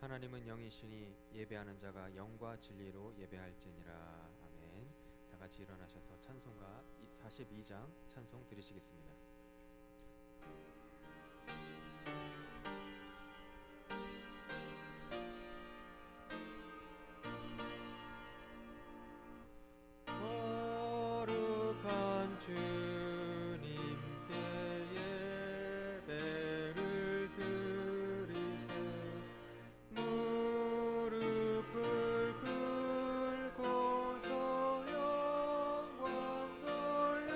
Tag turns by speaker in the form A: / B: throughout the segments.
A: 하나님은 영이시니 예배하는 자가 영과 진리로 예배할지니라. 아멘. 다 같이 일어나셔서 찬송가 42장 찬송 드리시겠습니다. 거룩한 주님께 예배를 드리세. 무릎을 꿇고서 영광 돌려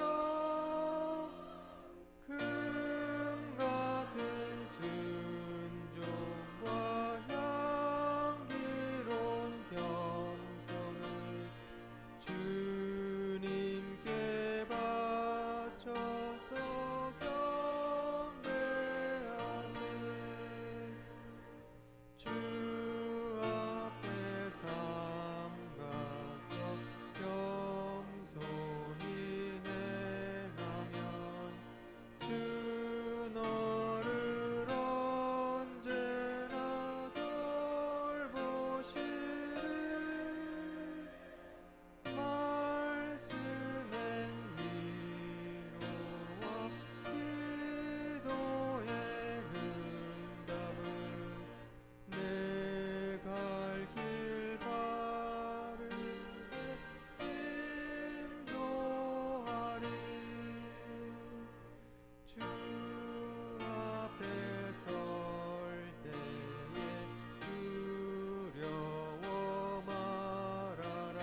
A: 금 같은 순종과 향기로운 겸손을 주님께 바쳐서 경배하세. 주 앞에 삼가서 겸손히 행하면 주 너를 언제나 돌보시리. 말씀엔 위로와 기도의 응답을 내 갈 길 바르게 인도하리. 주 앞에 설 때에 두려워 말아라.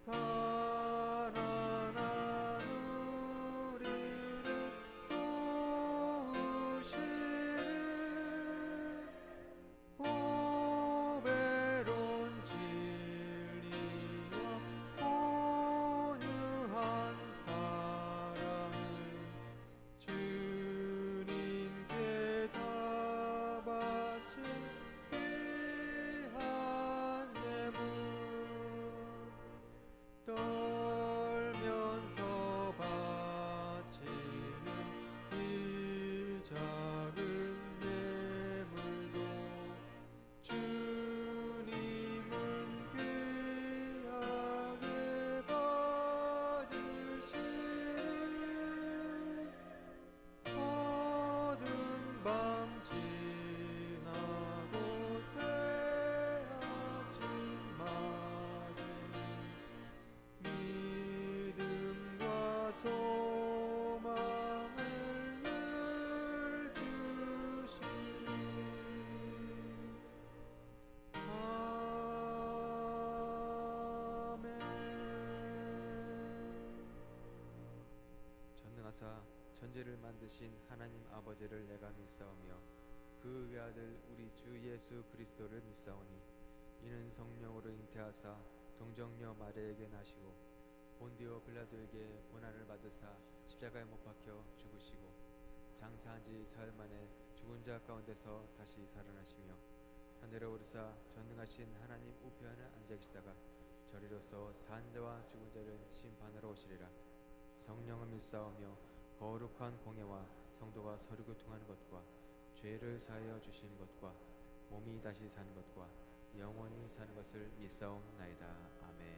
A: 가난한 우리를 도우시리. 보배로운 진리와 온유한 사랑을 주님께 다 바친 귀한 예물. 떨면서 바치는 이 작은 예물도 주님은 귀하게 받으시리. 모든 밤 지나고 새 아침 맞으니 믿음과 소망을 늘 주시리. 아멘. 전능하사 천지를 만드신 하나님 아버지를 내가 믿사오며 그 외아들 우리 주 예수 그리스도를 믿사오니 이는 성령으로 잉태하사 동정녀 마리아에게 나시고 본디오 빌라도에게 고난을 받으사 십자가에 못 박혀 죽으시고 장사한 지 사흘 만에 죽은 자 가운데서 다시 살아나시며 하늘에 오르사 전능하신 하나님 우편에 앉아 계시다가 저리로서 산 자와 죽은 자를 심판하러 오시리라. 성령을 믿사오며 거룩한 공예와 성도가 서로 교통하는 것과 죄를 사하여 주신 것과 몸이 다시 사는 것과 영원히 사는 것을 믿사옵나이다. 아멘.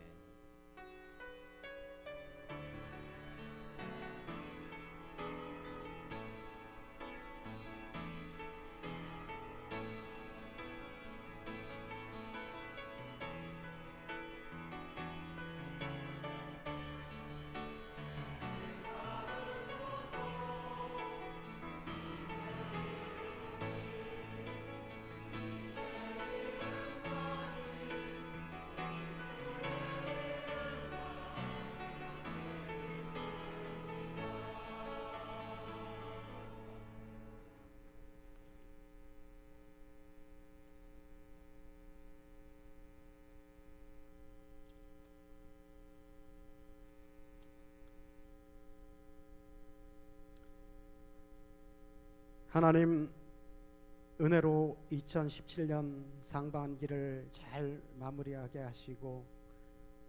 B: 하나님 은혜로 2017년 상반기를 잘 마무리하게 하시고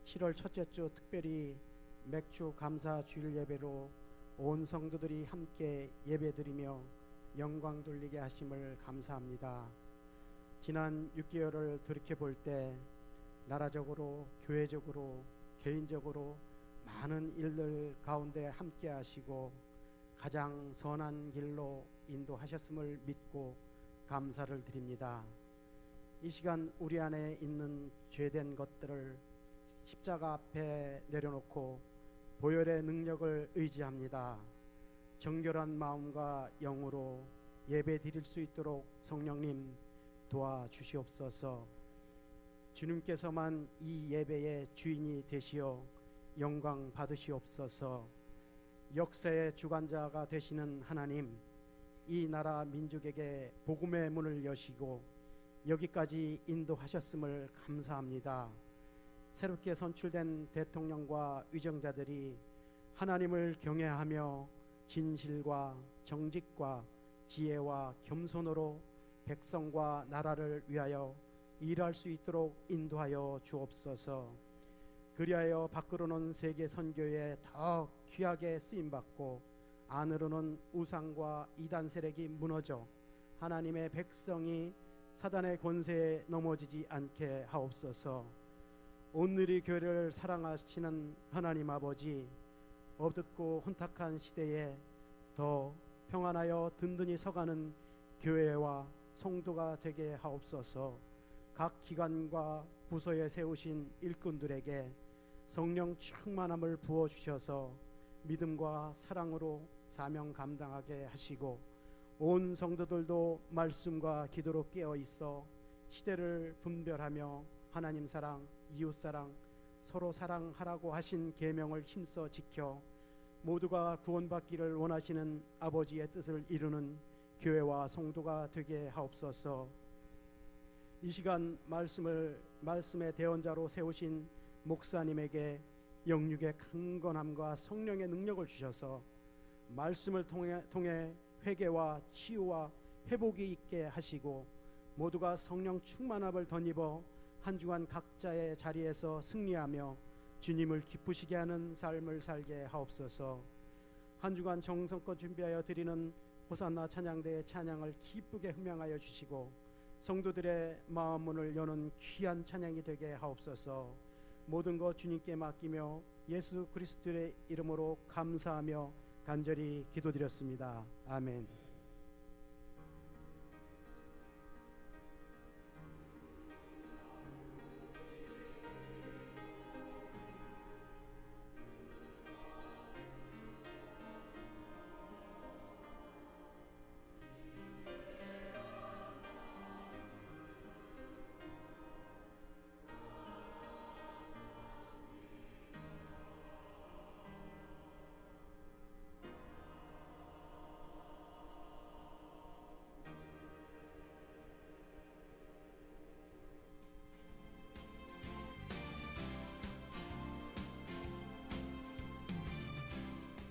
B: 7월 첫째 주 특별히 맥주 감사 주일 예배로 온 성도들이 함께 예배드리며 영광 돌리게 하심을 감사합니다. 지난 6개월을 돌이켜 볼 때 나라적으로, 교회적으로, 개인적으로 많은 일들 가운데 함께 하시고 가장 선한 길로 인도하셨음을 믿고 감사를 드립니다. 이 시간 우리 안에 있는 죄된 것들을 십자가 앞에 내려놓고 보혈의 능력을 의지합니다. 정결한 마음과 영으로 예배 드릴 수 있도록 성령님 도와주시옵소서. 주님께서만 이 예배의 주인이 되시어 영광 받으시옵소서. 역사의 주관자가 되시는 하나님, 이 나라 민족에게 복음의 문을 여시고 여기까지 인도하셨음을 감사합니다. 새롭게 선출된 대통령과 위정자들이 하나님을 경외하며 진실과 정직과 지혜와 겸손으로 백성과 나라를 위하여 일할 수 있도록 인도하여 주옵소서. 그리하여 밖으로는 세계 선교에 더 귀하게 쓰임받고 안으로는 우상과 이단 세력이 무너져 하나님의 백성이 사단의 권세에 넘어지지 않게 하옵소서. 오늘의 교회를 사랑하시는 하나님 아버지, 어둡고 혼탁한 시대에 더 평안하여 든든히 서가는 교회와 성도가 되게 하옵소서. 각 기관과 부서에 세우신 일꾼들에게 성령 충만함을 부어주셔서 믿음과 사랑으로 사명 감당하게 하시고 온 성도들도 말씀과 기도로 깨어있어 시대를 분별하며 하나님 사랑, 이웃 사랑, 서로 사랑하라고 하신 계명을 힘써 지켜 모두가 구원받기를 원하시는 아버지의 뜻을 이루는 교회와 성도가 되게 하옵소서. 이 시간 말씀의 대언자로 세우신 목사님에게 영육의 강건함과 성령의 능력을 주셔서 말씀을 통해 회개와 치유와 회복이 있게 하시고 모두가 성령 충만함을 덧입어 한 주간 각자의 자리에서 승리하며 주님을 기쁘시게 하는 삶을 살게 하옵소서. 한 주간 정성껏 준비하여 드리는 호산나 찬양대의 찬양을 기쁘게 흠양하여 주시고 성도들의 마음 문을 여는 귀한 찬양이 되게 하옵소서. 모든 것 주님께 맡기며 예수 그리스도의 이름으로 감사하며 간절히 기도드렸습니다. 아멘.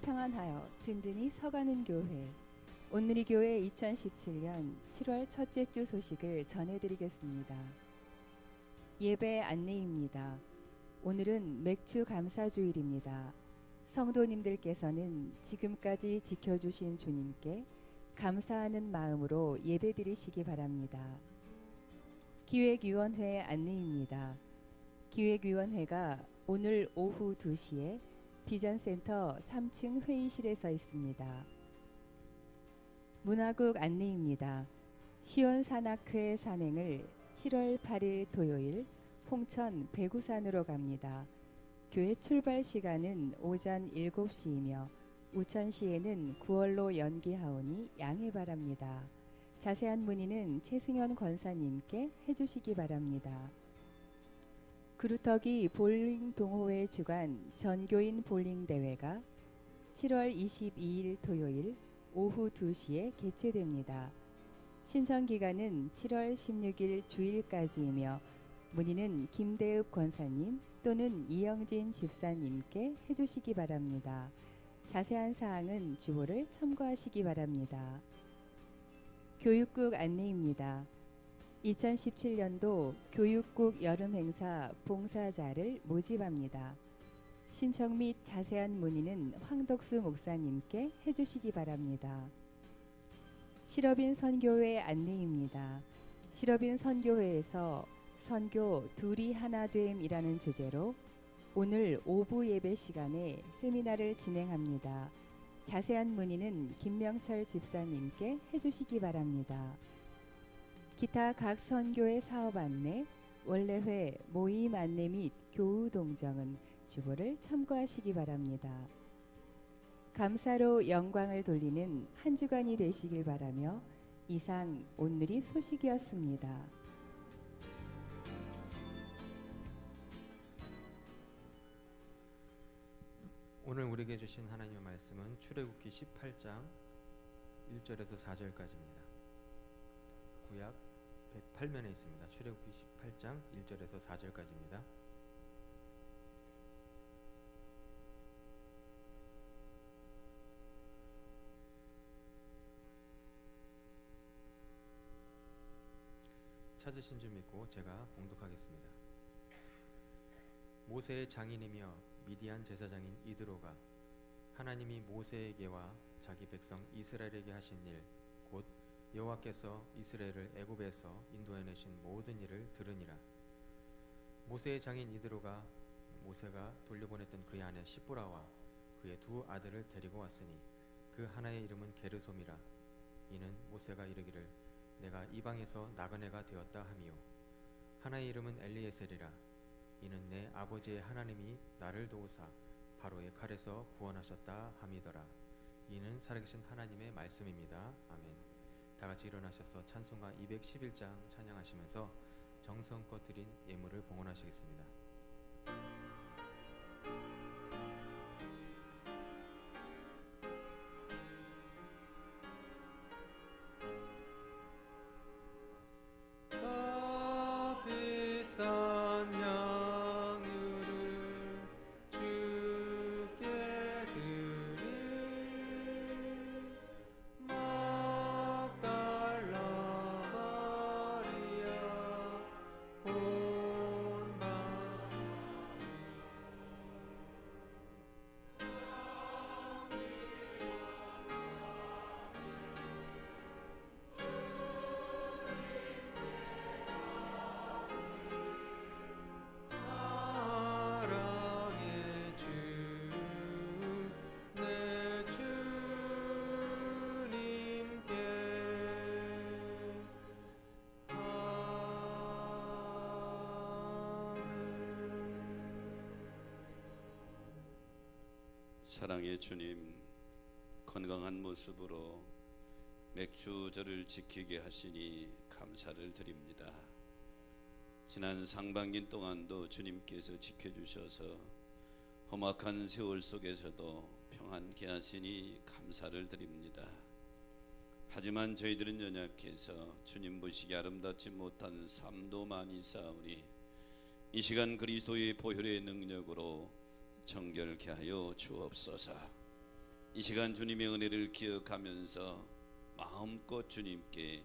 C: 평안하여 든든히 서가는 교회, 온누리 교회 2017년 7월 첫째 주 소식을 전해드리겠습니다. 예배 안내입니다. 오늘은 맥주 감사주일입니다. 성도님들께서는 지금까지 지켜주신 주님께 감사하는 마음으로 예배드리시기 바랍니다. 기획위원회 안내입니다. 기획위원회가 오늘 오후 2시에 비전센터 3층 회의실에서 있습니다. 문화국 안내입니다. 시온산악회 산행을 7월 8일 토요일 홍천 배구산으로 갑니다. 교회 출발 시간은 오전 7시이며 우천시에는 9월로 연기하오니 양해 바랍니다. 자세한 문의는 최승현 권사님께 해주시기 바랍니다. 그루터기 볼링 동호회 주관 전교인 볼링 대회가 7월 22일 토요일 오후 2시에 개최됩니다. 신청 기간은 7월 16일 주일까지이며 문의는 김대읍 권사님 또는 이영진 집사님께 해주시기 바랍니다. 자세한 사항은 주보를 참고하시기 바랍니다. 교육국 안내입니다. 2017년도 교육국 여름행사 봉사자를 모집합니다. 신청 및 자세한 문의는 황덕수 목사님께 해주시기 바랍니다. 실업인 선교회 안내입니다. 실업인 선교회에서 선교 둘이 하나됨이라는 주제로 오늘 오후 예배 시간에 세미나를 진행합니다. 자세한 문의는 김명철 집사님께 해주시기 바랍니다. 기타 각 선교회 사업 안내, 원래회, 모임 안내 및 교우 동정은 주보를 참고하시기 바랍니다. 감사로 영광을 돌리는 한 주간이 되시길 바라며 이상 오늘이 소식이었습니다.
A: 오늘 우리에게 주신 하나님의 말씀은 출애굽기 18장 1절에서 4절까지입니다. 구약 108면에 있습니다. 출애굽기 18장 1절에서 4절까지입니다. 찾으신 줄 믿고 제가 봉독하겠습니다. 모세의 장인이며 미디안 제사장인 이드로가 하나님이 모세에게와 자기 백성 이스라엘에게 하신 일, 곧 여호와께서 이스라엘을 애굽에서 인도해내신 모든 일을 들으니라. 모세의 장인 이드로가 모세가 돌려보냈던 그의 아내 시브라와 그의 두 아들을 데리고 왔으니 그 하나의 이름은 게르솜이라. 이는 모세가 이르기를 내가 이방에서 나그네가 되었다 하미요, 하나의 이름은 엘리에셀이라. 이는 내 아버지의 하나님이 나를 도우사 바로의 칼에서 구원하셨다 함이더라. 이는 살아계신 하나님의 말씀입니다. 아멘. 다같이 일어나셔서 찬송가 211장 찬양하시면서 정성껏 드린 예물을 봉헌하시겠습니다.
D: 사랑의 주님, 건강한 모습으로 맥주절을 지키게 하시니 감사를 드립니다. 지난 상반기 동안도 주님께서 지켜주셔서 험악한 세월 속에서도 평안케 하시니 감사를 드립니다. 하지만 저희들은 연약해서 주님 보시기 아름답지 못한 삶도 많이 쌓으니 이 시간 그리스도의 보혈의 능력으로 정결케 하여 주옵소서. 이 시간 주님의 은혜를 기억하면서 마음껏 주님께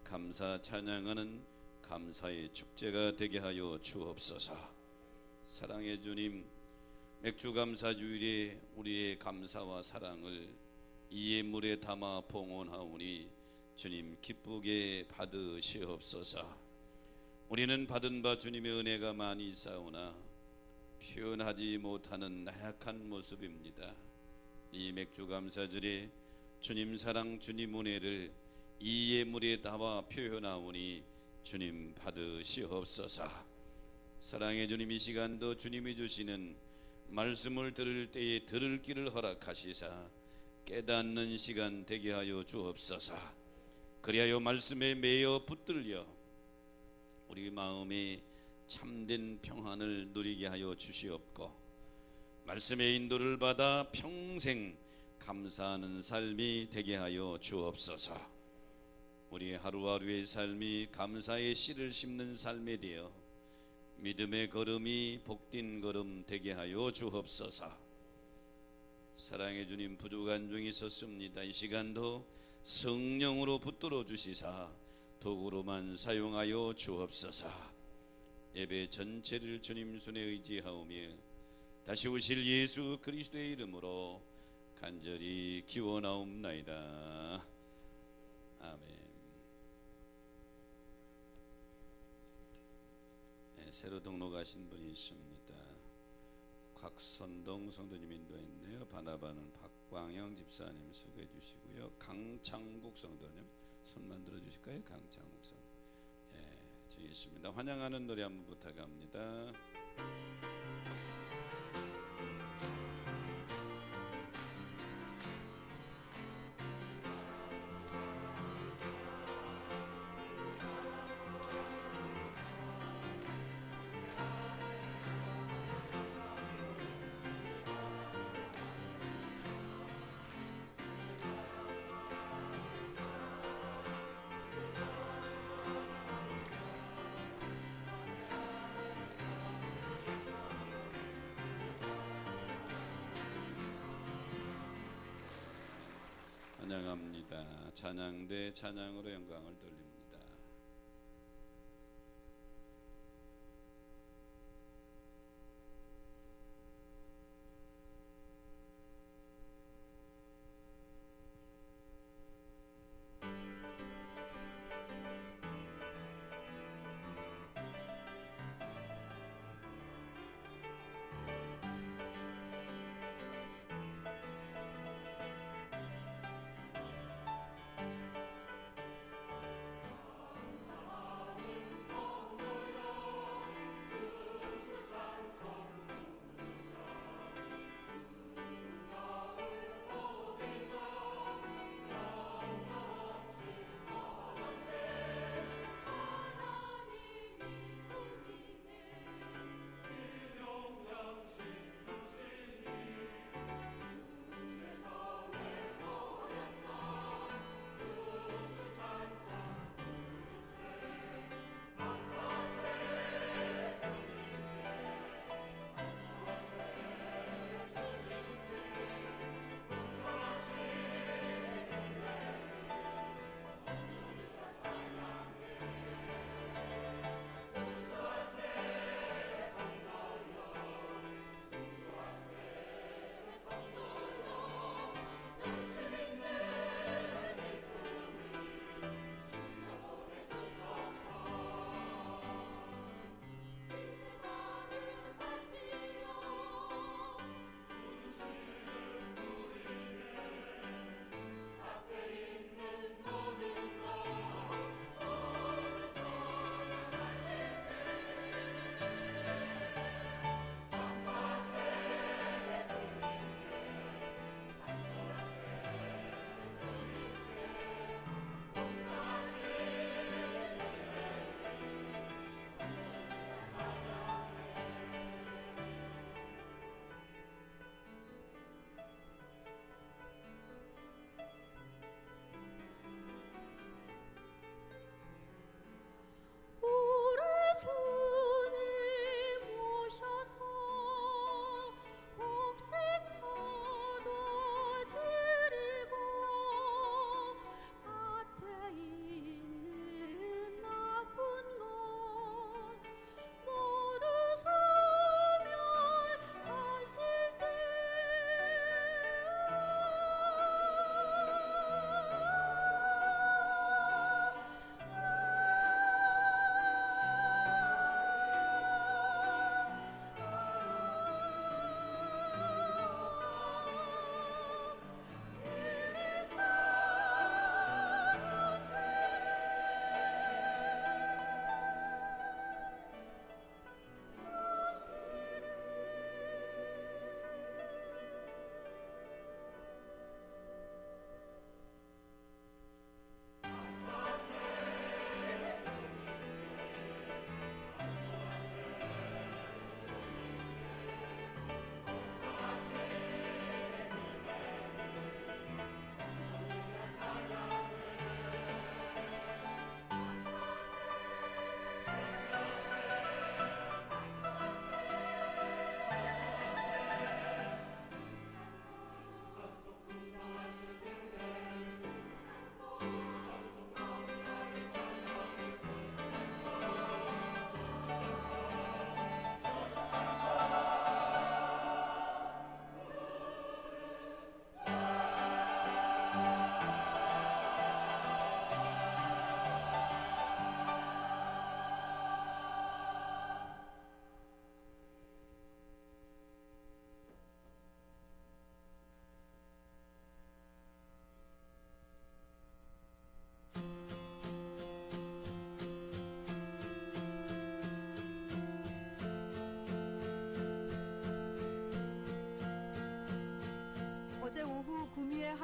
D: 감사 찬양하는 감사의 축제가 되게 하여 주옵소서. 사랑의 주님, 맥주감사주일에 우리의 감사와 사랑을 이 예물에 담아 봉헌하오니 주님 기쁘게 받으시옵소서. 우리는 받은 바 주님의 은혜가 많이 있사오나 표현하지 못하는 나약한 모습입니다. 이 맥주감사절에 주님 사랑, 주님 은혜를 이 예물에 담아 표현하오니 주님 받으시옵소서. 사랑의 주님, 이 시간도 주님이 주시는 말씀을 들을 때에 들을 길을 허락하시사 깨닫는 시간 되게 하여 주옵소서. 그리하여 말씀에 매여 붙들려 우리 마음에 참된 평안을 누리게 하여 주시옵고 말씀의 인도를 받아 평생 감사하는 삶이 되게 하여 주옵소서. 우리 하루하루의 삶이 감사의 씨를 심는 삶이 되어 믿음의 걸음이 복된 걸음 되게 하여 주옵소서. 사랑의 주님, 부족한 중이 있었습니다. 이 시간도 성령으로 붙들어 주시사 도구로만 사용하여 주옵소서. 예배 전체를 주님 손에 의지하오며 다시 오실 예수 그리스도의 이름으로 간절히 기원하옵나이다. 아멘. 새로 등록하신 분이 있습니다. 곽선동 성도님 인도했네요. 바나바는 박광영 집사님 소개해 주시고요. 강창국 성도님 손만 들어 주실까요? 강창국 성도. 저기 있습니다. 환영하는 노래 한번 부탁합니다. 찬양합니다. 찬양대 찬양으로 영광을 돌립니다.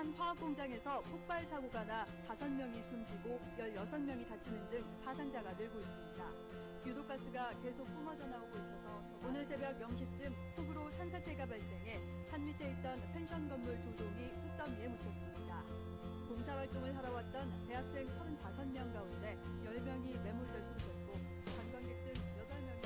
E: 한 화학 공장에서 폭발 사고가 나 5명이 숨지고 16명이 다치는 등 사상자가 늘고 있습니다. 유독가스가 계속 뿜어져 나오고 있어서 오늘 새벽 0시쯤 폭우로 산사태가 발생해 산 밑에 있던 펜션 건물 2동이 흙더미에 묻혔습니다. 봉사활동을 하러 왔던 대학생 35명 가운데 10명이 매몰돼 숨졌고 관광객 등 8명이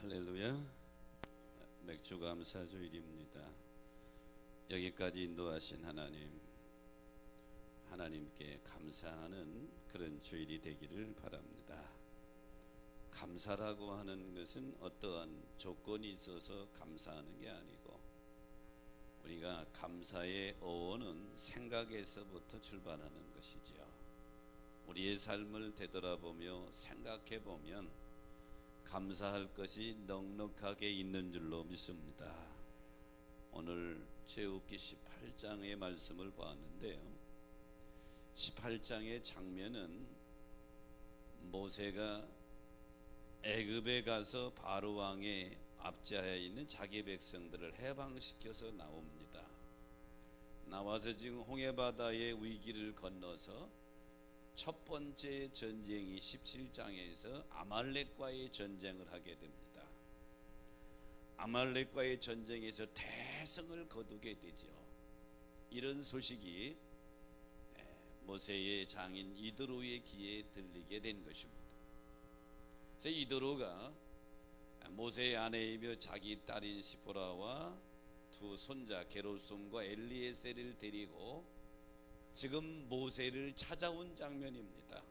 D: 할렐루야. 맥주 감사 주일입니다. 여기까지 인도하신 하나님께 감사하는 그런 주일이 되기를 바랍니다. 감사라고 하는 것은 어떠한 조건이 있어서 감사하는 게 아니고, 우리가 감사의 어원은 생각에서부터 출발하는 것이지요. 우리의 삶을 되돌아보며 생각해보면 감사할 것이 넉넉하게 있는 줄로 믿습니다. 오늘 출애굽기 18장의 말씀을 보았는데요, 18장의 장면은 모세가 애굽에 가서 바로 왕의 앞자에 있는 자기 백성들을 해방시켜서 나옵니다. 나와서 지금 홍해바다의 위기를 건너서 첫 번째 전쟁이 17장에서 아말렉과의 전쟁을 하게 됩니다. 아말렉과의 전쟁에서 대승을 거두게 되죠. 이런 소식이 모세의 장인 이드로의 귀에 들리게 된 것입니다. 그래서 이드로가 모세의 아내이며 자기 딸인 시보라와 두 손자 게르솜과 엘리에셀을 데리고 지금 모세를 찾아온 장면입니다.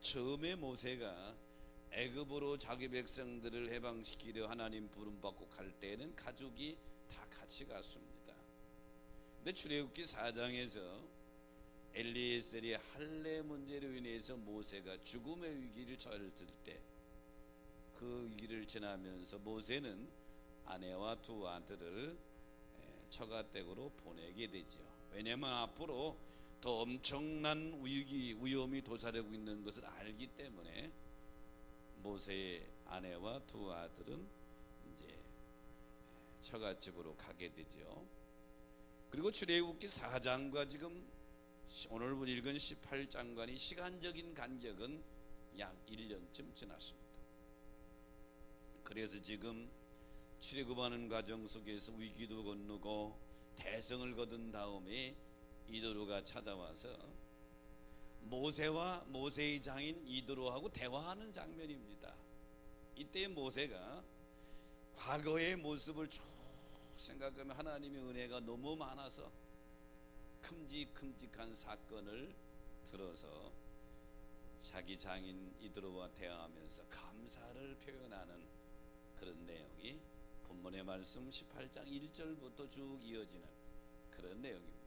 D: 처음에 모세가 애굽으로 자기 백성들을 해방시키려 하나님 부름받고 갈 때는 가족이 다 같이 갔습니다. 근데 출애굽기 4장에서 엘리에셀이 할례 문제로 인해서 모세가 죽음의 위기를 처했을 때, 그 위기를 지나면서 모세는 아내와 두 아들을 처가댁으로 보내게 되죠. 왜냐하면 앞으로 더 엄청난 위험이 도사리고 있는 것을 알기 때문에 모세의 아내와 두 아들은 이제 처갓집으로 가게 되죠. 그리고 출애굽기 4장과 지금 오늘 읽은 18장간의 시간적인 간격은 약 1년쯤 지났습니다. 그래서 지금 출애굽하는 과정 속에서 위기도 건너고 대성을 거둔 다음에 이드로가 찾아와서 모세와 모세의 장인 이드로하고 대화하는 장면입니다. 이때 모세가 과거의 모습을 쭉 생각하면 하나님의 은혜가 너무 많아서 큼직큼직한 사건을 들어서 자기 장인 이드로와 대화하면서 감사를 표현하는 그런 내용이 본문의 말씀 18장 1절부터 쭉 이어지는 그런 내용입니다.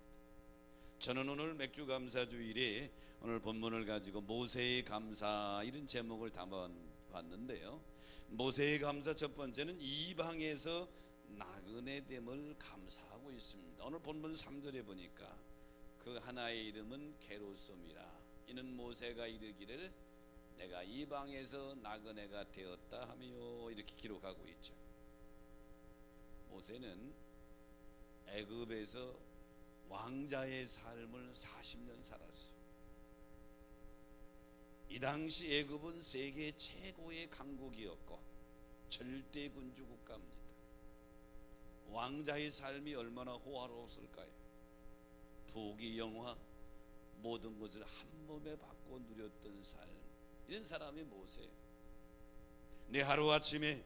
D: 저는 오늘 맥주 감사 주일에 오늘 본문을 가지고 모세의 감사 이런 제목을 담아봤는데요. 모세의 감사 첫 번째는 이방에서 나그네됨을 감사하고 있습니다. 오늘 본문 3절에 보니까 그 하나의 이름은 게르솜이라. 이는 모세가 이르기를 내가 이방에서 나그네가 되었다 하며 이렇게 기록하고 있죠. 모세는 애굽에서 왕자의 삶을 40년 살았어요. 이 당시 애굽은 세계 최고의 강국이었고 절대 군주 국가입니다. 왕자의 삶이 얼마나 호화로웠을까요? 부귀영화 모든 것을 한 몸에 받고 누렸던 삶, 이런 사람이 모세예요. 내 하루아침에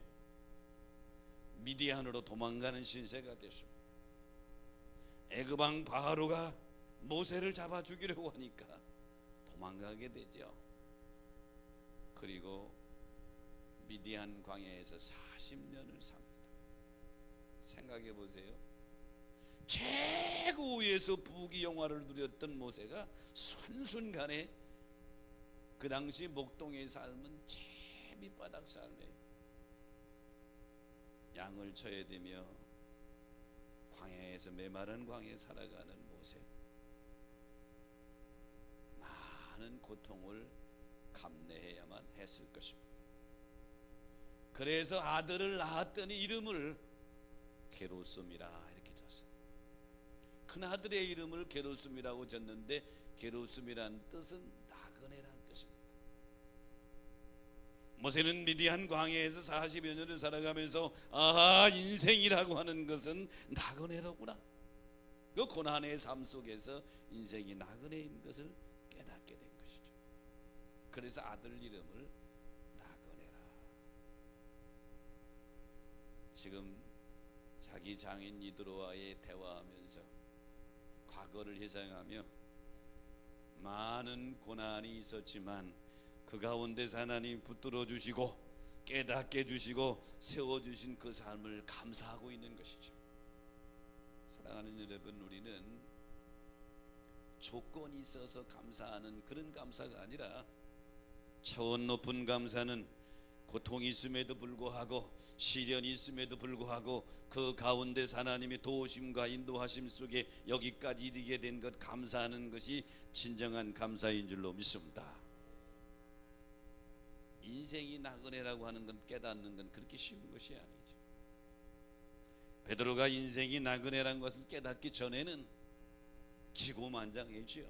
D: 미디안으로 도망가는 신세가 되죠. 애굽왕 바하로가 모세를 잡아 죽이려고 하니까 도망가게 되죠. 그리고 미디안 광야에서 40년을 삽니다. 생각해 보세요. 최고위에서 부귀영화를 누렸던 모세가 순순간에 그 당시 목동의 삶은 최 밑바닥 삶이에요. 양을 쳐야 되며 광야에서 메마른 광야에 살아가는 모세, 많은 고통을 감내해야만 했을 것입니다. 그래서 아들을 낳았더니 이름을 게르솜이라 이렇게 졌어요. 큰아들의 이름을 게르솜이라고 졌는데 게르솜이란 뜻은 나그네란 뜻입니다. 모세는 미디안 광야에서 40여 년을 살아가면서 아하, 인생이라고 하는 것은 나그네로구나. 그 고난의 삶 속에서 인생이 나그네인 것을 깨닫게 된 것이죠. 그래서 아들 이름을 나그네라. 지금 자기 장인 이드로와의 대화하면서 과거를 회상하며 많은 고난이 있었지만 그 가운데서 하나님 붙들어 주시고 깨닫게 해주시고 세워주신 그 삶을 감사하고 있는 것이죠. 사랑하는 여러분, 우리는 조건이 있어서 감사하는 그런 감사가 아니라 차원 높은 감사는 고통이 있음에도 불구하고 시련이 있음에도 불구하고 그 가운데서 하나님의 도우심과 인도하심 속에 여기까지 이르게 된 것 감사하는 것이 진정한 감사인 줄로 믿습니다. 인생이 나그네라고 하는 건 깨닫는 건 그렇게 쉬운 것이 아니죠. 베드로가 인생이 나그네라는 것을 깨닫기 전에는 기고만장했지요.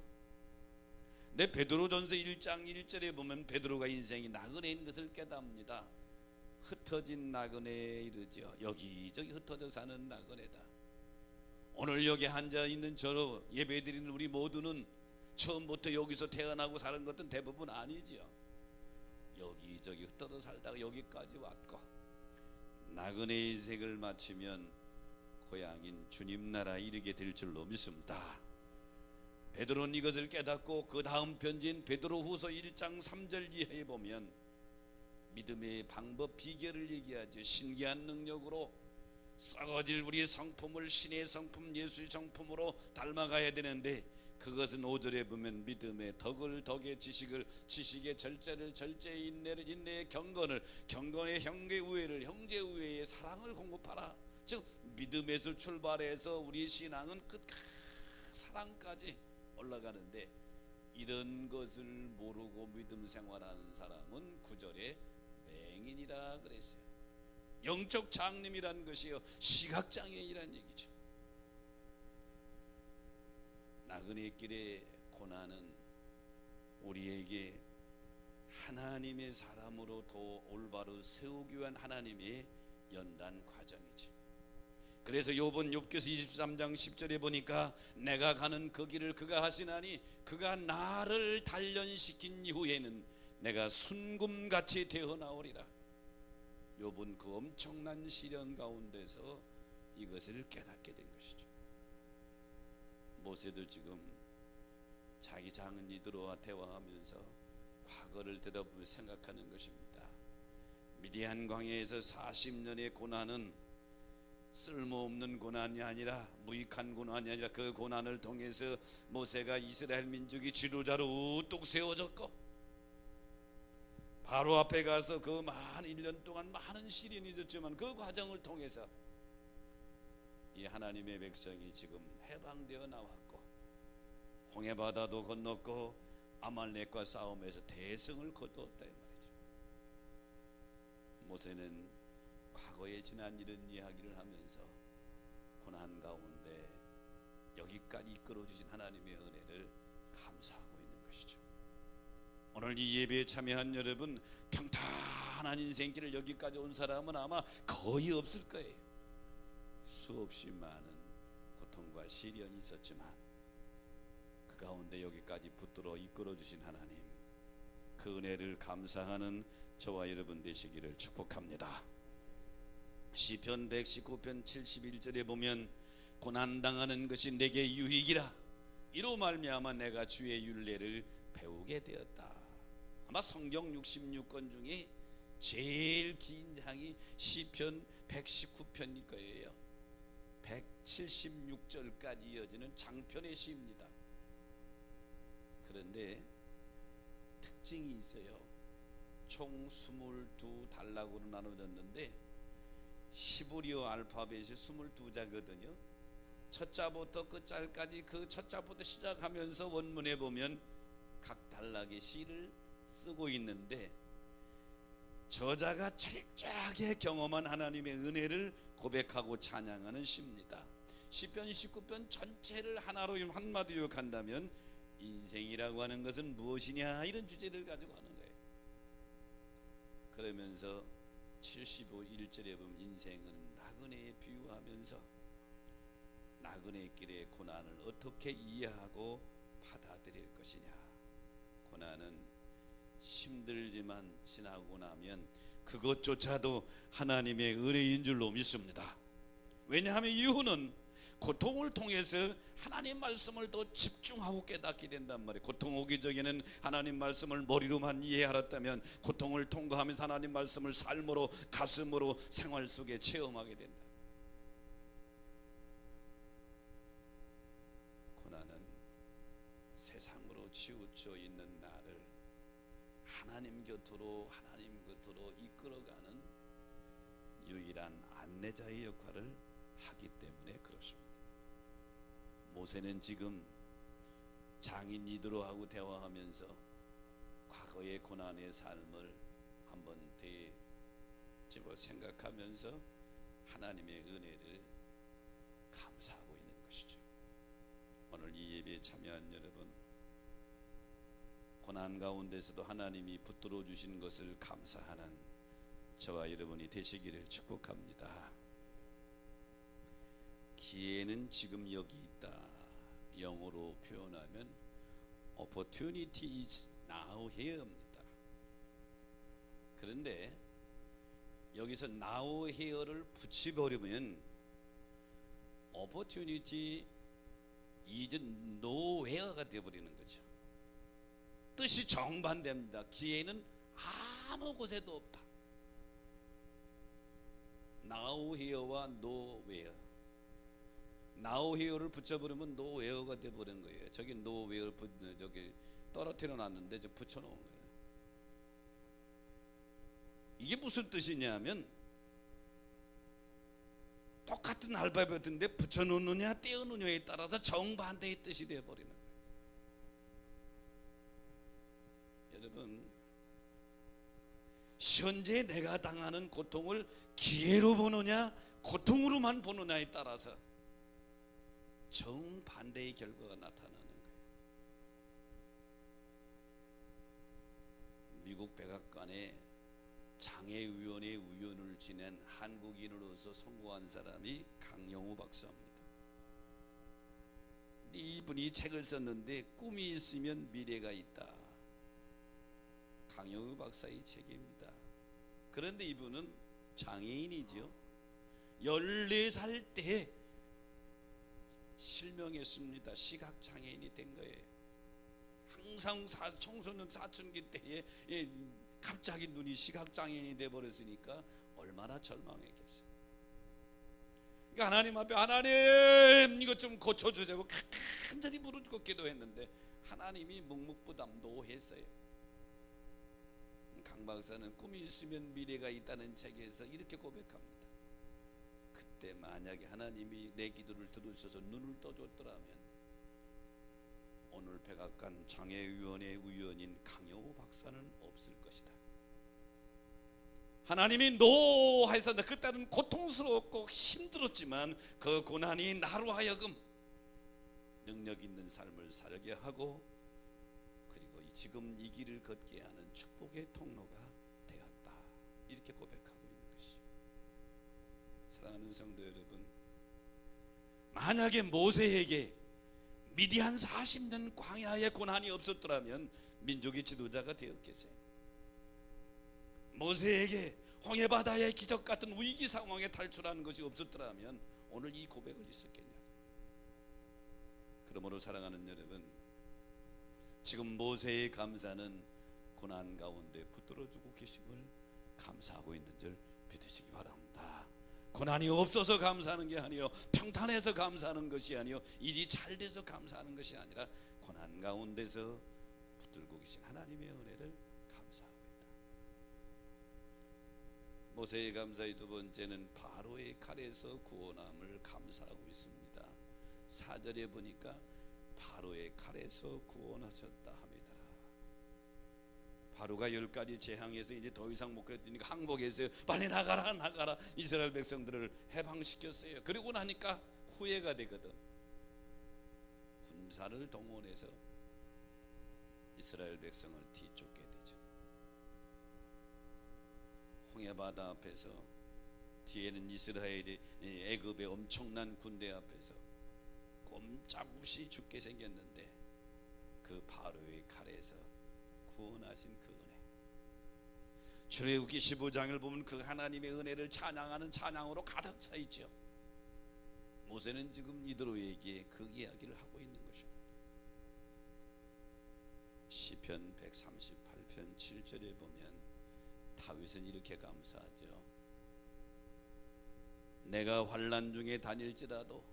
D: 근데 베드로전서 1장 1절에 보면 베드로가 인생이 나그네인 것을 깨닫습니다. 흩어진 나그네에 이르죠. 여기저기 흩어져 사는 나그네다. 오늘 여기 앉아있는 저로 예배드리는 우리 모두는 처음부터 여기서 태어나고 사는 것은 대부분 아니지요. 여기저기 흩어져 살다가 여기까지 왔고 나그네 인생을 마치면 고향인 주님 나라에 이르게 될 줄로 믿습니다. 베드로는 이것을 깨닫고 그 다음 편지인 베드로후서 1장 3절 이하에 보면 믿음의 방법 비결을 얘기하죠. 신기한 능력으로 썩어질 우리의 성품을 신의 성품 예수의 성품으로 닮아가야 되는데 그것은 5절에 보면 믿음의 덕을 덕의 지식을 지식의 절제를 절제의 인내를 인내의 경건을 경건의 형제 우애를 형제 우애의 사랑을 공급하라. 즉 믿음에서 출발해서 우리의 신앙은 끝 사랑까지 올라가는데 이런 것을 모르고 믿음 생활하는 사람은 9절에 맹인이라 그랬어요. 영적 장님이란 것이요 시각장애인이란 얘기죠. 나그네 길의 고난은 우리에게 하나님의 사람으로 더 올바로 세우기 위한 하나님의 연단 과정이지. 그래서 욥기서 23장 10절에 보니까 내가 가는 그 길을 그가 하시나니 그가 나를 단련시킨 이후에는 내가 순금같이 되어 나오리라. 욥은 그 엄청난 시련 가운데서 이것을 깨닫게 된 것이죠. 모세도 지금 자기 장인 이드로와 대화하면서 과거를 되돌아보며 생각하는 것입니다. 미디안 광야에서 40년의 고난은 쓸모없는 고난이 아니라, 무익한 고난이 아니라, 그 고난을 통해서 모세가 이스라엘 민족이 지도자로 우뚝 세워졌고, 바로 앞에 가서 그 많은 1년 동안 많은 시련이 있었지만 그 과정을 통해서 이 하나님의 백성이 지금 해방되어 나왔고, 홍해바다도 건넜고 아말렉과 싸움에서 대승을 거두었다 이 말이죠. 모세는 과거에 지난 이런 이야기를 하면서 고난 가운데 여기까지 이끌어주신 하나님의 은혜를 감사하고 있는 것이죠. 오늘 이 예배에 참여한 여러분, 평탄한 인생길을 여기까지 온 사람은 아마 거의 없을 거예요. 수없이 많은 고통과 시련이 있었지만 그 가운데 여기까지 붙들어 이끌어주신 하나님, 그 은혜를 감사하는 저와 여러분 되시기를 축복합니다. 시편 119편 71절에 보면 고난당하는 것이 내게 유익이라, 이로 말미암아 내가 주의 율례를 배우게 되었다. 아마 성경 66권 중에 제일 긴 장이 시편 119편일 거예요. 176절까지 이어지는 장편의 시입니다. 그런데 특징이 있어요. 총 22단락으로 나눠졌는데 시브리어 알파벳이 22자거든요. 첫 자부터 끝 자까지, 그 첫 자부터 시작하면서 원문에 보면 각 단락의 시를 쓰고 있는데, 저자가 철저하게 경험한 하나님의 은혜를 고백하고 찬양하는 시입니다. 시편 19편 전체를 하나로 한마디로 요약한다면 인생이라고 하는 것은 무엇이냐, 이런 주제를 가지고 하는 거예요. 그러면서 75일절에 보면 인생은 나그네에 비유하면서 나그네 길의 고난을 어떻게 이해하고 받아들일 것이냐. 고난은 힘들지만 지나고 나면 그것조차도 하나님의 은혜인 줄로 믿습니다. 왜냐하면 이유는 고통을 통해서 하나님 말씀을 더 집중하고 깨닫게 된단 말이에요. 고통 오기 전에는 하나님 말씀을 머리로만 이해하였다면 고통을 통과하면서 하나님 말씀을 삶으로, 가슴으로, 생활 속에 체험하게 된다. 고난은 세상으로 치우쳐 있는 나를 하나님 곁으로 이끌어가는 유일한 안내자의 역할을 하기 때문에 그렇습니다. 모세는 지금 장인 이드로하고 대화하면서 과거의 고난의 삶을 한번 되짚어 생각하면서 하나님의 은혜를 감사하고 있는 것이죠. 오늘 이 예배에 참여한 여러분, 고난 가운데서도 하나님이 붙들어 주신 것을 감사하는 저와 여러분이 되시기를 축복합니다. 기회는 지금 여기 있다. 영어로 표현하면 opportunity is now here입니다. 그런데 여기서 now here를 붙여버리면 opportunity is nowhere가 되어버리는 거죠. 뜻이 정반대입니다. 기회는 아무 곳에도 없다. now here와 nowhere, now here를 붙여버리면 nowhere가 되어버린 거예요. 저기 nowhere 저기 떨어뜨려 놨는데 저 붙여놓은 거예요. 이게 무슨 뜻이냐면 똑같은 알파벳인데 붙여놓느냐 떼어놓느냐에 따라서 정반대의 뜻이 되어버리는 거예요. 여러분, 현재 내가 당하는 고통을 기회로 보느냐 고통으로만 보느냐에 따라서 정반대의 결과가 나타나는 거예요. 미국 백악관에 장애위원회 위원을 지낸 한국인으로서 성공한 사람이 강영우 박사입니다. 이분이 책을 썼는데 꿈이 있으면 미래가 있다. 강영우 박사의 책입니다. 그런데 이분은 장애인이죠. 14살 때 실명했습니다. 시각장애인이 된 거예요. 항상 청소년 사춘기 때에 갑자기 눈이 시각장애인이 돼버렸으니까 얼마나 절망했겠어요. 그러니까 하나님 앞에 하나님 이것 좀 고쳐주자고 간절히 부르짖고 기도했는데 하나님이 묵묵부담도했어요. 강 박사는 꿈이 있으면 미래가 있다는 책에서 이렇게 고백합니다. 그때 만약에 하나님이 내 기도를 들으셔서 눈을 떠줬더라면 오늘 백악관 장애위원회 위원인 강여우 박사는 없을 것이다. 하나님이 노하여서 그때는 고통스럽고 힘들었지만 그 고난이 나로 하여금 능력 있는 삶을 살게 하고 그리고 지금 이 길을 걷게 하는 축복의 통로가 되었다. 이렇게 고백하고 있는 것이죠. 사랑하는 성도 여러분, 만약에 모세에게 미디안 40년 광야의 고난이 없었더라면 민족의 지도자가 되었겠어요? 모세에게 홍해바다의 기적 같은 위기 상황에 탈출하는 것이 없었더라면 오늘 이 고백을 있었겠냐고. 그러므로 사랑하는 여러분, 지금 모세의 감사는 고난 가운데 붙들어주고 계심을 감사하고 있는 줄 믿으시기 바랍니다. 고난이 없어서 감사하는 게 아니요, 평탄해서 감사하는 것이 아니요, 일이 잘 돼서 감사하는 것이 아니라 고난 가운데서 붙들고 계신 하나님의 은혜를 감사하고 있다. 모세의 감사의 두 번째는 바로의 칼에서 구원함을 감사하고 있습니다. 4절에 보니까 바로의 칼에서 구원하셨다 합니다. 바로가 10가지 재앙에서 이제 더 이상 못 그랬으니까 항복했어요. 빨리 나가라 이스라엘 백성들을 해방시켰어요. 그리고 나니까 후회가 되거든. 군사를 동원해서 이스라엘 백성을 뒤쫓게 되죠. 홍해바다 앞에서 뒤에는 이스라엘이 애굽의 엄청난 군대 앞에서 꼼짝없이 죽게 생겼는데 그 바로의 칼에서 구원하신 그 은혜, 출애굽기 15장을 보면 그 하나님의 은혜를 찬양하는 찬양으로 가득 차 있죠. 모세는 지금 이드로에게 그 이야기를 하고 있는 것입니다. 시편 138편 7절에 보면 다윗은 이렇게 감사하죠. 내가 환난 중에 다닐지라도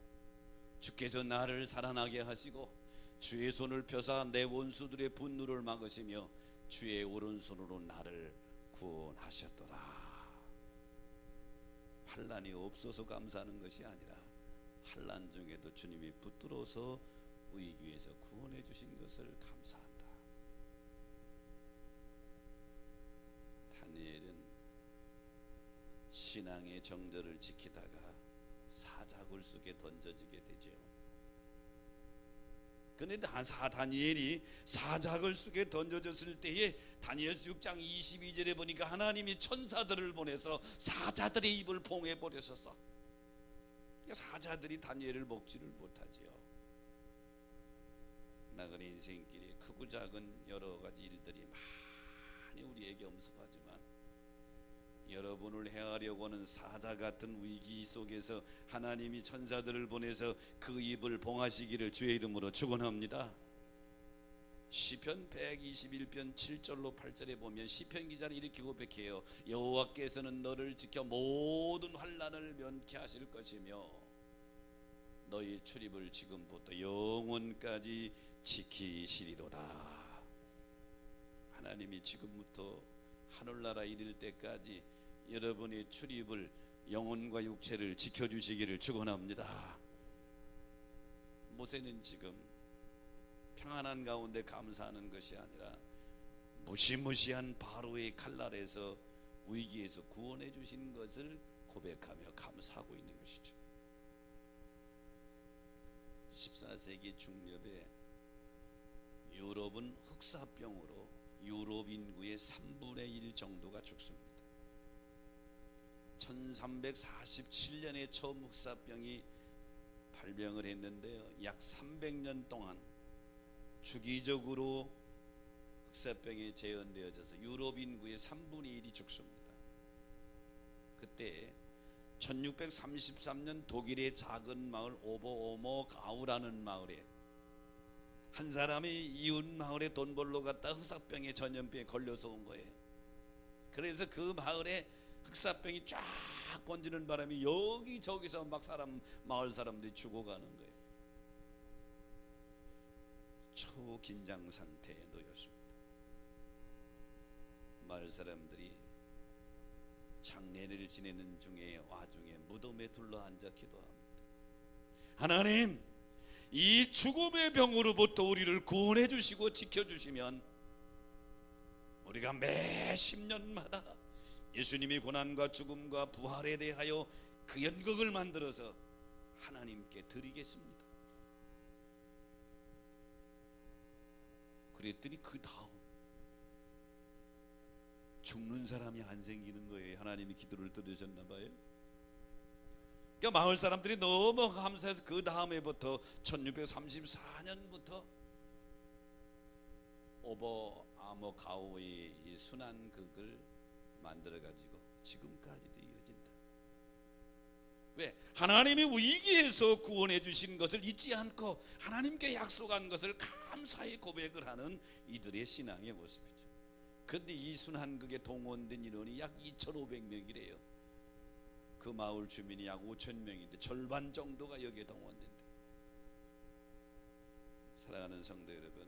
D: 주께서 나를 살아나게 하시고 주의 손을 펴사 내 원수들의 분노를 막으시며 주의 오른손으로 나를 구원하셨도다. 환난이 없어서 감사하는 것이 아니라 환난 중에도 주님이 붙들어서 위기에서 구원해 주신 것을 감사한다. 다니엘은 신앙의 정절을 지키다가 사자굴 속에 던져지게 되죠. 그런데 다니엘이 사자굴 속에 던져졌을 때에 다니엘서 6장 22절에 보니까 하나님이 천사들을 보내서 사자들의 입을 봉해 버렸었어. 사자들이 다니엘을 먹지를 못하지요. 나그네 인생길에 크고 작은 여러 가지 일들이 많이 우리에게 엄습하지만 여러분을 해하려고 하는 사자 같은 위기 속에서 하나님이 천사들을 보내서 그 입을 봉하시기를 주의 이름으로 축원합니다. 시편 121편 7절로 8절에 보면 시편 기자는 이렇게 고백해요. 여호와께서는 너를 지켜 모든 환난을 면케 하실 것이며 너희 출입을 지금부터 영원까지 지키시리로다. 하나님이 지금부터 하늘나라 이를 때까지 여러분의 출입을 영혼과 육체를 지켜주시기를 축원합니다. 모세는 지금 평안한 가운데 감사하는 것이 아니라 무시무시한 바로의 칼날에서 위기에서 구원해 주신 것을 고백하며 감사하고 있는 것이죠. 14세기 중엽에 유럽은 흑사병으로 유럽 인구의 3분의 1 정도가 죽습니다. 1347년에 처음 흑사병이 발병을 했는데요, 약 300년 동안 주기적으로 흑사병에 재현되어져서 유럽 인구의 3분의 1이 죽습니다. 그때 1633년 독일의 작은 마을 오버오머가우라는 마을에 한 사람이 이웃 마을에 돈 벌러 갔다 흑사병에 전염병에 걸려서 온 거예요. 그래서 그 마을에 흑사병이 쫙 번지는 바람에 여기저기서 막 마을 사람들이 죽어가는 거예요. 초긴장 상태에 놓였습니다. 마을 사람들이 장례를 지내는 와중에 무덤에 둘러앉아 기도합니다. 하나님, 이 죽음의 병으로부터 우리를 구원해 주시고 지켜주시면 우리가 매 10년마다 예수님이 고난과 죽음과 부활에 대하여 그 연극을 만들어서 하나님께 드리겠습니다. 그랬더니 그 다음 죽는 사람이 안 생기는 거예요. 하나님이 기도를 들으셨나 봐요. 그러니까 마을 사람들이 너무 감사해서 그 다음에부터 1634년부터 오버 아머 가오의 순환극을 만들어가지고 지금까지도 이어진다. 왜? 하나님이 위기에서 구원해 주신 것을 잊지 않고 하나님께 약속한 것을 감사히 고백을 하는 이들의 신앙의 모습이죠. 그런데 이 순환극에 동원된 인원이 약 2,500명이래요. 그 마을 주민이 약 5,000명인데 절반 정도가 여기에 동원된다. 사랑하는 성도 여러분,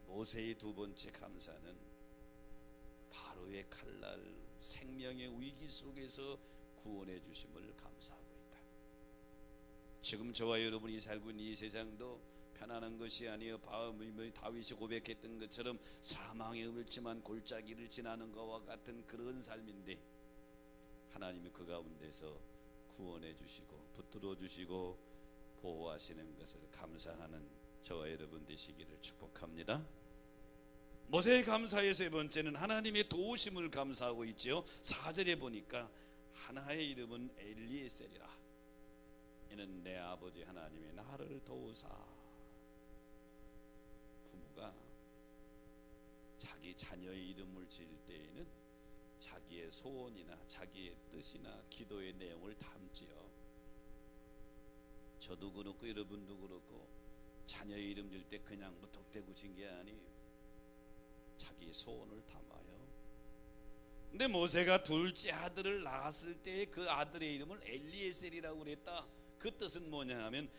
D: 모세의 두 번째 감사는 바로의 칼날, 생명의 위기 속에서 구원해 주심을 감사하고 있다. 지금 저와 여러분이 살고 있는 이 세상도 편안한 것이 아니요 다윗이 고백했던 것처럼 사망의 음침한 골짜기를 지나는 것과 같은 그런 삶인데 하나님이 그 가운데서 구원해 주시고 붙들어 주시고 보호하시는 것을 감사하는 저와 여러분 되시기를 축복합니다. 모세의 감사의 세 번째는 하나님의 도우심을 감사하고 있지요. 4절에 보니까 하나의 이름은 엘리에셀이라. 이는 내 아버지 하나님이 나를 도우사. 부모가 자기 자녀의 이름을 지을 때에는 자기의 소원이나 자기의 뜻이나 기도의 내용을 담지요. 저도 그렇고 여러분도 그렇고 자녀의 이름 질 때 그냥 무턱대고 진 게 아니에요. 자기 소원을 담아요. 근데 모세가 둘째 아들을 낳았을 때 그 아들의 이름을 엘리에셀이라고 그랬다. 그 뜻은 뭐냐 하면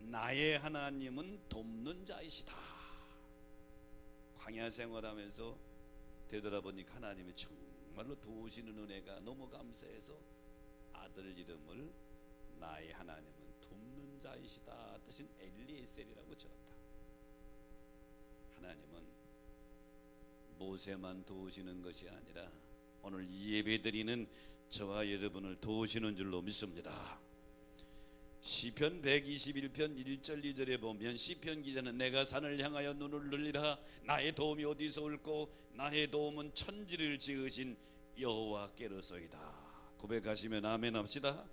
D: 나의 하나님은 돕는 자이시다. 광야 생활하면서 되돌아보니까 하나님이 정말로 도우시는 은혜가 너무 감사해서 아들 이름을 나의 하나님은 돕는 자이시다 뜻인 엘리에셀이라고 지었다. 하나님은 모세만 도우시는 것이 아니라 오늘 이 예배 드리는 저와 여러분을 도우시는 줄로 믿습니다. 시편 121편 1절 2절에 보면 시편 기자는 내가 산을 향하여 눈을 늘리라. 나의 도움이 어디서 올꼬? 나의 도움은 천지를 지으신 여호와께로소이다. 고백하시면 아멘 합시다.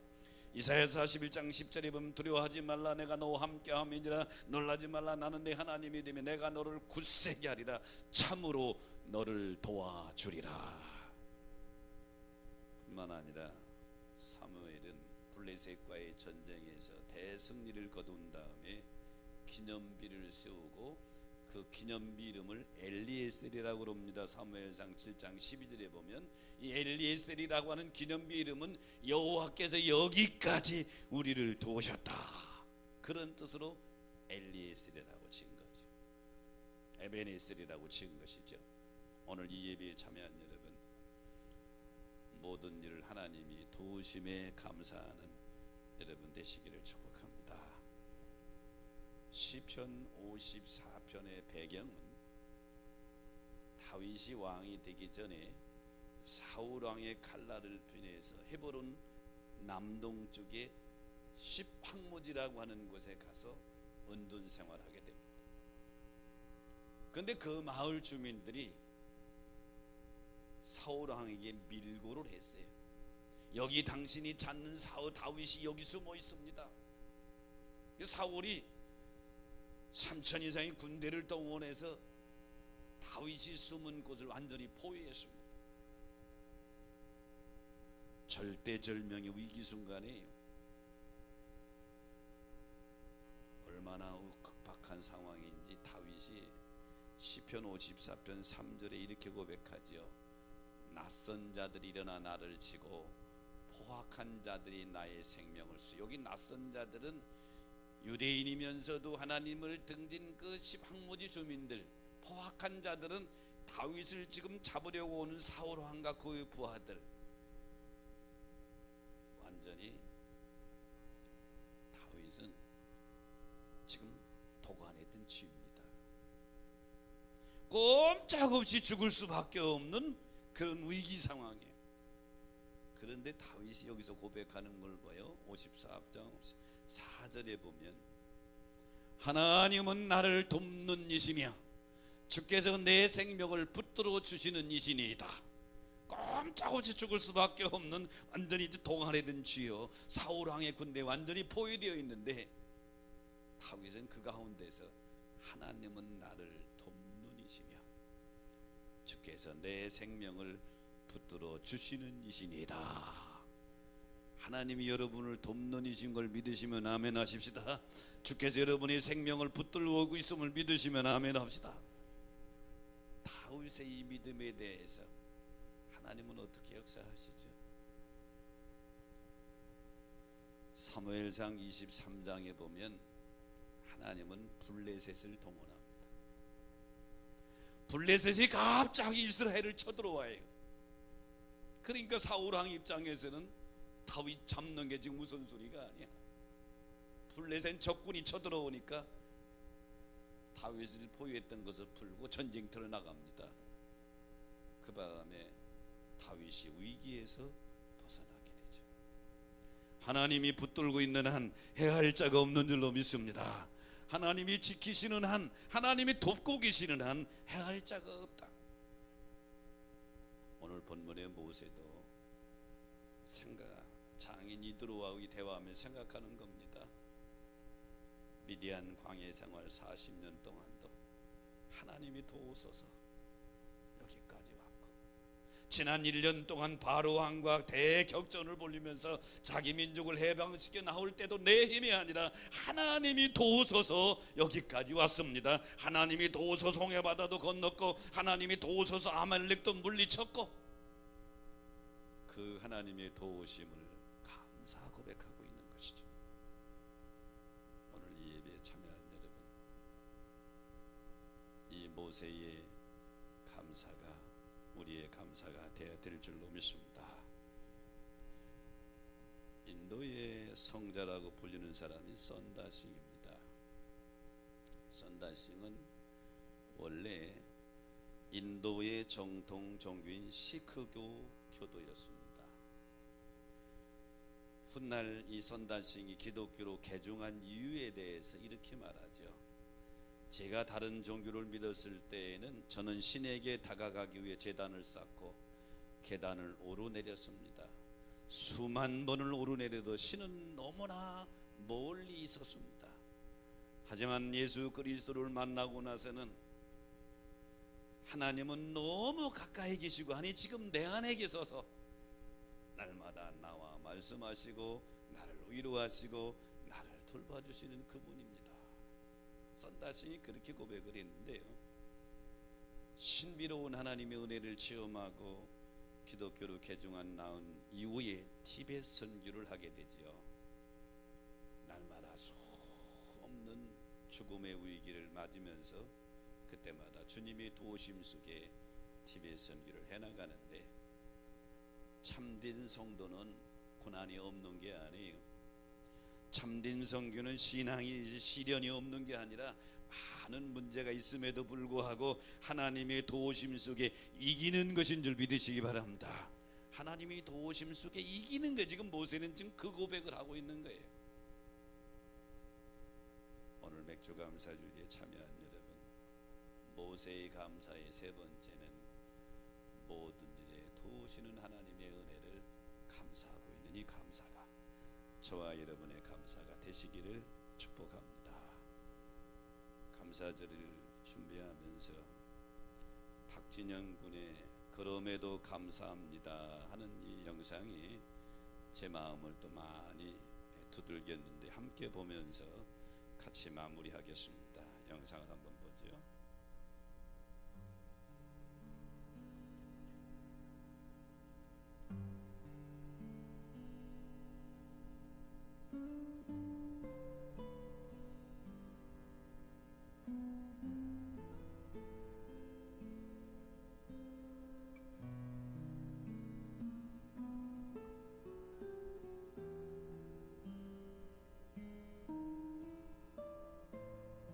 D: 이사야서 41장 10절에 보면 두려워하지 말라. 내가 너와 함께함이니라. 놀라지 말라. 나는 내 하나님이 되며 내가 너를 굳세게 하리라. 참으로 너를 도와주리라. 뿐만 아니라 사무엘은 블레셋과의 전쟁에서 대승리를 거둔 다음에 기념비를 세우고 그 기념비 이름을 엘리에셀이라고 합니다. 사무엘상 7장 12절에 보면 이 엘리에셀이라고 하는 기념비 이름은 여호와께서 여기까지 우리를 도우셨다. 그런 뜻으로 엘리에셀이라고 지은 거죠. 에베네셀이라고 지은 것이죠. 오늘 이 예배에 참여한 여러분, 모든 일을 하나님이 도우심에 감사하는 여러분 되시기를 축복합니다. 시편 54편의 배경은 다윗이 왕이 되기 전에 사울 왕의 칼날을 피해서 헤브론 남동쪽의 십항무지라고 하는 곳에 가서 은둔 생활하게 됩니다. 그런데 그 마을 주민들이 사울 왕에게 밀고를 했어요. 여기 당신이 찾는 다윗이 여기 숨어 있습니다. 사울이 3천 이상의 군대를 동원해서 다윗이 숨은 곳을 완전히 포위했습니다. 절대절명의 위기 순간에 얼마나 고백한 상황인지 다윗이 시편 54편 3절에 이렇게 고백하지요. 낯선 자들이 일어나 나를 치고 포악한 자들이 나의 생명을 여기 낯선 자들은 유대인이면서도 하나님을 등진 그 황무지 주민들, 포악한 자들은 다윗을 지금 잡으려고 오는 사울 왕과 그의 부하들, 완전히 다윗은 지금 도관에 든 쥐입니다. 꼼짝없이 죽을 수밖에 없는 그런 위기 상황이에요. 그런데 다윗이 여기서 고백하는 걸 봐요. 54장 4절에 보면 하나님은 나를 돕는 이시며 주께서 내 생명을 붙들어 주시는 이시니이다. 꼼짝없이 죽을 수밖에 없는 완전히 동안에 든 쥐요, 사울왕의 군대 완전히 포위되어 있는데 다윗은 그 가운데서 하나님은 나를 돕는 이시며 주께서 내 생명을 붙들어 주시는 이시니이다. 하나님이 여러분을 돕는 이신 걸 믿으시면 아멘 하십시다. 주께서 여러분의 생명을 붙들고 있음을 믿으시면 아멘 합시다. 다윗의 이 믿음에 대해서 하나님은 어떻게 역사하시죠? 사무엘상 23장에 보면 하나님은 블레셋을 동원합니다. 블레셋이 갑자기 이스라엘을 쳐들어와요. 그러니까 사울왕 입장에서는 다윗 잡는 게 지금 무슨 소리가 아니야. 블레셋 적군이 쳐들어오니까 다윗을 포위했던 것을 풀고 전쟁터로 나갑니다. 그 바람에 다윗이 위기에서 벗어나게 되죠. 하나님이 붙들고 있는 한 해할 자가 없는 줄로 믿습니다. 하나님이 지키시는 한, 하나님이 돕고 계시는 한 해할 자가 없다. 오늘 본문의 모세도 장인 이드로와의 대화하며 생각하는 겁니다. 미디안 광야 생활 40년 동안도 하나님이 도우소서 여기까지 왔고, 지난 1년 동안 바로 왕과 대격전을 벌이면서 자기 민족을 해방시켜 나올 때도 내 힘이 아니라 하나님이 도우소서 여기까지 왔습니다. 하나님이 도우소서 홍해바다도 건넜고, 하나님이 도우소서 아말렉도 물리쳤고, 그 하나님의 도우심을 감사 고백하고 있는 것이죠. 오늘 이 예배에 참여한 여러분, 이 모세의 감사가 우리의 감사가 되어야 될 줄로 믿습니다. 인도의 성자라고 불리는 사람이 선다싱입니다. 선다싱은 원래 인도의 정통 종교인 시크교 교도였습니다. 훗날 이 선다싱이 기독교로 개종한 이유에 대해서 이렇게 말하죠. 제가 다른 종교를 믿었을 때에는 저는 신에게 다가가기 위해 제단을 쌓고 계단을 오르내렸습니다. 수만 번을 오르내려도 신은 너무나 멀리 있었습니다. 하지만 예수 그리스도를 만나고 나서는 하나님은 너무 가까이 계시고, 아니 지금 내 안에 계셔서 날마다 나와 말씀하시고 나를 위로하시고 나를 돌봐주시는 그분입니다. 선다싱이 그렇게 고백을 했는데요, 신비로운 하나님의 은혜를 체험하고 기독교로 개종한 나온 이후에 티벳 선교를 하게 되죠. 날마다 수 없는 죽음의 위기를 맞으면서 그때마다 주님의 도우심 속에 티벳 선교를 해나가는데, 참된 성도는 고난이 없는 게 아니에요. 참된 성교는 신앙이 시련이 없는 게 아니라 많은 문제가 있음에도 불구하고 하나님의 도우심 속에 이기는 것인 줄 믿으시기 바랍니다. 하나님의 도우심 속에 이기는 거, 지금 모세는 지금 그 고백을 하고 있는 거예요. 오늘 맥주 감사주일에 참여한 여러분, 모세의 감사의 세 번째는 모든 일에 도우시는 하나님의 은혜를 감사하고 있는 이 감사가 저와 여러분의 감사가 되시기를 축복합니다. 감사절을 준비하면서 박진영 군의 그럼에도 감사합니다 하는 이 영상이 제 마음을 또 많이 두들겼는데, 함께 보면서 같이 마무리하겠습니다. 영상을 한번 보죠.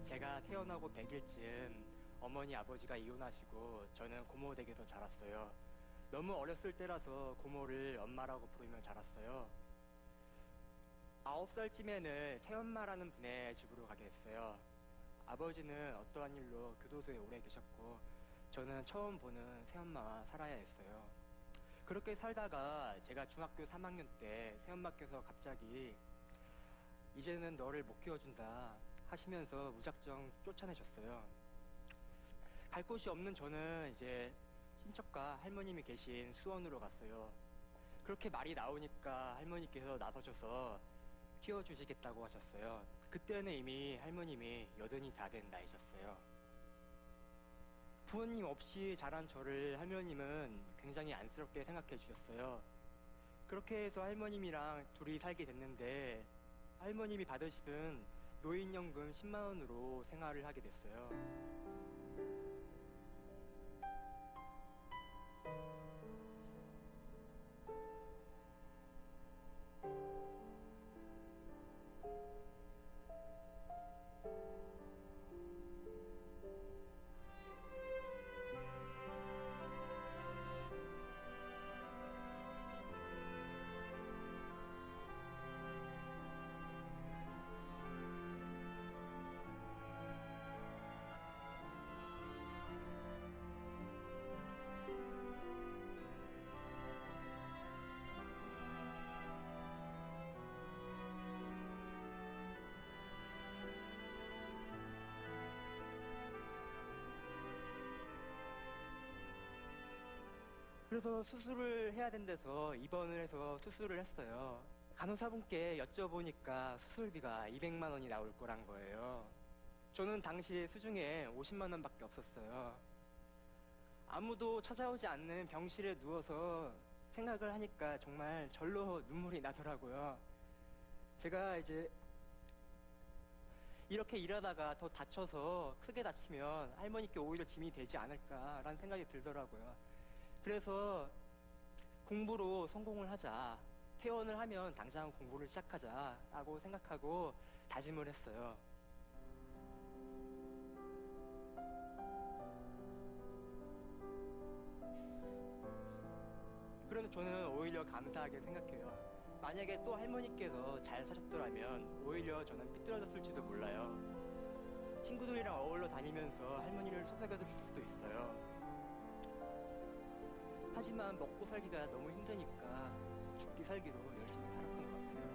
F: 제가 태어나고 100일쯤 어머니 아버지가 이혼하시고 저는 고모 댁에서 자랐어요. 너무 어렸을 때라서 고모를 엄마라고 부르며 자랐어요. 9살쯤에는 새엄마라는 분의 집으로 가게 됐어요. 아버지는 어떠한 일로 교도소에 오래 계셨고 저는 처음 보는 새엄마와 살아야 했어요. 그렇게 살다가 제가 중학교 3학년 때 새엄마께서 갑자기 이제는 너를 못 키워준다 하시면서 무작정 쫓아내셨어요. 갈 곳이 없는 저는 이제 친척과 할머님이 계신 수원으로 갔어요. 그렇게 말이 나오니까 할머니께서 나서셔서 키워주시겠다고 하셨어요. 그때는 이미 할머님이 80이 다 된 나이셨어요. 부모님 없이 자란 저를 할머님은 굉장히 안쓰럽게 생각해 주셨어요. 그렇게 해서 할머님이랑 둘이 살게 됐는데 할머님이 받으시던 노인연금 10만 원으로 생활을 하게 됐어요. 그래서 수술을 해야 된대서 입원을 해서 수술을 했어요. 간호사분께 여쭤보니까 수술비가 200만 원이 나올 거란 거예요. 저는 당시 수중에 50만 원밖에 없었어요. 아무도 찾아오지 않는 병실에 누워서 생각을 하니까 정말 절로 눈물이 나더라고요. 제가 이제 이렇게 일하다가 더 다쳐서 크게 다치면 할머니께 오히려 짐이 되지 않을까라는 생각이 들더라고요. 그래서 공부로 성공을 하자. 퇴원을 하면 당장 공부를 시작하자라고 생각하고 다짐을 했어요. 그래서 저는 오히려 감사하게 생각해요. 만약에 또 할머니께서 잘 사셨더라면 오히려 저는 삐뚤어졌을지도 몰라요. 친구들이랑 어울러 다니면서 할머니를 속삭여줄 수도 있어요. 하지만 먹고 살기가 너무 힘드니까 죽기 살기로 열심히 살았던 것 같아요.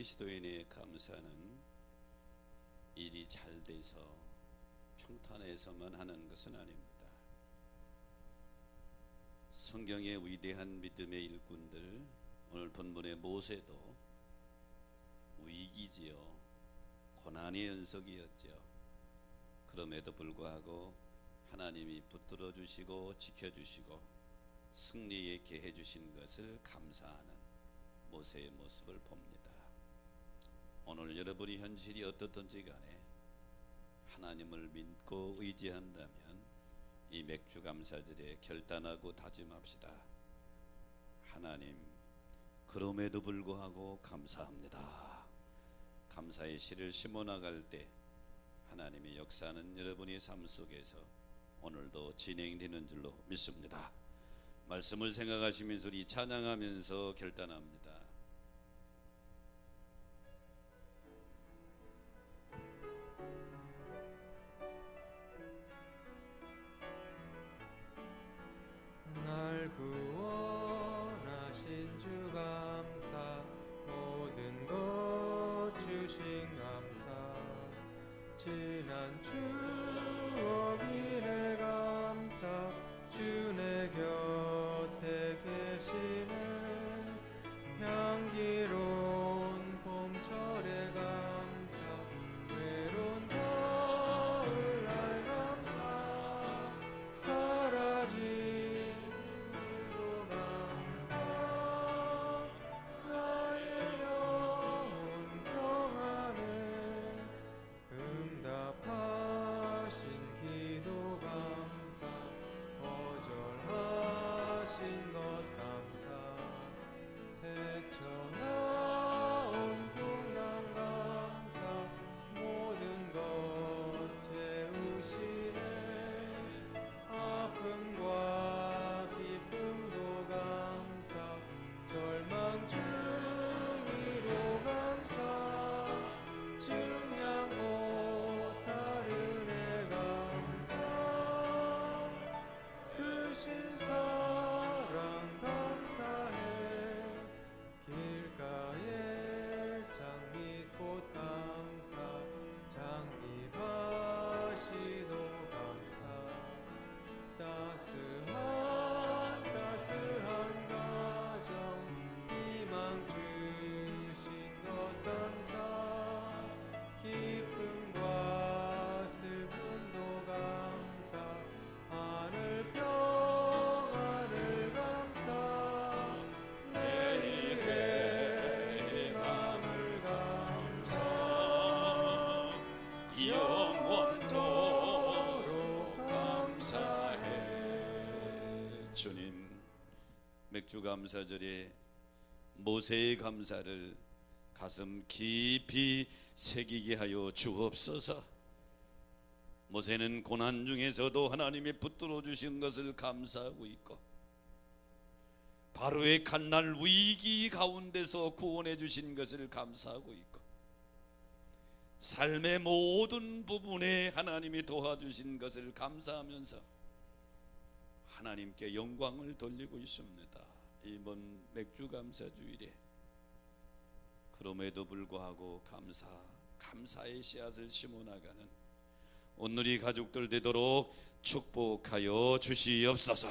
D: 그리스도인의 감사는 일이 잘 돼서 평탄해서만 하는 것은 아닙니다. 성경의 위대한 믿음의 일꾼들, 오늘 본문의 모세도 위기지요, 고난의 연속이었죠. 그럼에도 불구하고 하나님이 붙들어 주시고 지켜주시고 승리에 있게 해주신 것을 감사하는 모세의 모습을 봅니다. 오늘 여러분이 현실이 어떻든지 간에 하나님을 믿고 의지한다면 이 맥주 감사절에 결단하고 다짐합시다. 하나님, 그럼에도 불구하고 감사합니다. 감사의 씨를 심어 나갈 때 하나님의 역사는 여러분의 삶 속에서 오늘도 진행되는 줄로 믿습니다. 말씀을 생각하시면서 우리 찬양하면서 결단합니다.
A: 날 구원하신 주 감사, 모든 것 주신 감사, 지난 추억이네 감사, 주 내 곁에 계시네, 향기로운 봄철에 감사, 외로운 가을날 감사, 사라진 도 감사, 나의 영혼 평안해, 응답하신 기도 감사, 거절하신 것 감사, 헤쳐나온 풍랑 감사, 모든 것 채우시네, 아픔과 기쁨도 감사, 절망 중위로 감사, 증량 못하는 애 감사, 크신 사랑 감사해, 길가에 장미꽃 감사, 장미가시도 감사, 따스한 가정 희망 주신 것 감사, 기쁨과 슬픔도 감사, 하늘 평안을 감사, 내일의 희망을 감사, 영원토록 감사해.
D: 주님, 맥주 감사절에 모세의 감사를 가슴 깊이 새기게 하여 주옵소서. 모세는 고난 중에서도 하나님이 붙들어 주신 것을 감사하고 있고, 바로의 갓날 위기 가운데서 구원해 주신 것을 감사하고 있고, 삶의 모든 부분에 하나님이 도와주신 것을 감사하면서 하나님께 영광을 돌리고 있습니다. 이번 맥주 감사 주일에 그럼에도 불구하고 감사의 씨앗을 심어 나가는 오늘이 가족들 되도록 축복하여 주시옵소서.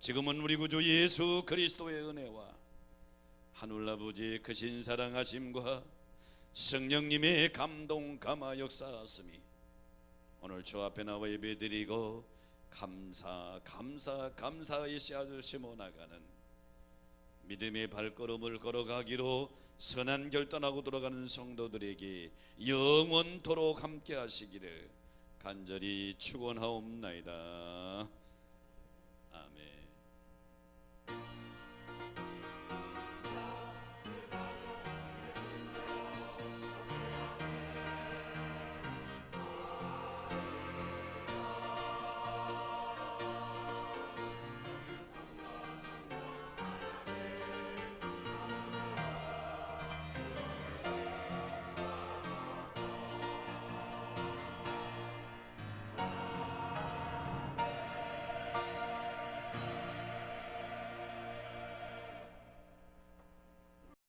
D: 지금은 우리 구주 예수 그리스도의 은혜와 하늘아버지의 크신 사랑하심과 성령님의 감동 감화 역사하심이 오늘 주 앞에 나와 예배드리고 감사의 씨앗을 심어 나가는 믿음의 발걸음을 걸어가기로 선한 결단하고 돌아가는 성도들에게 영원토록 함께 하시기를 간절히 축원하옵나이다.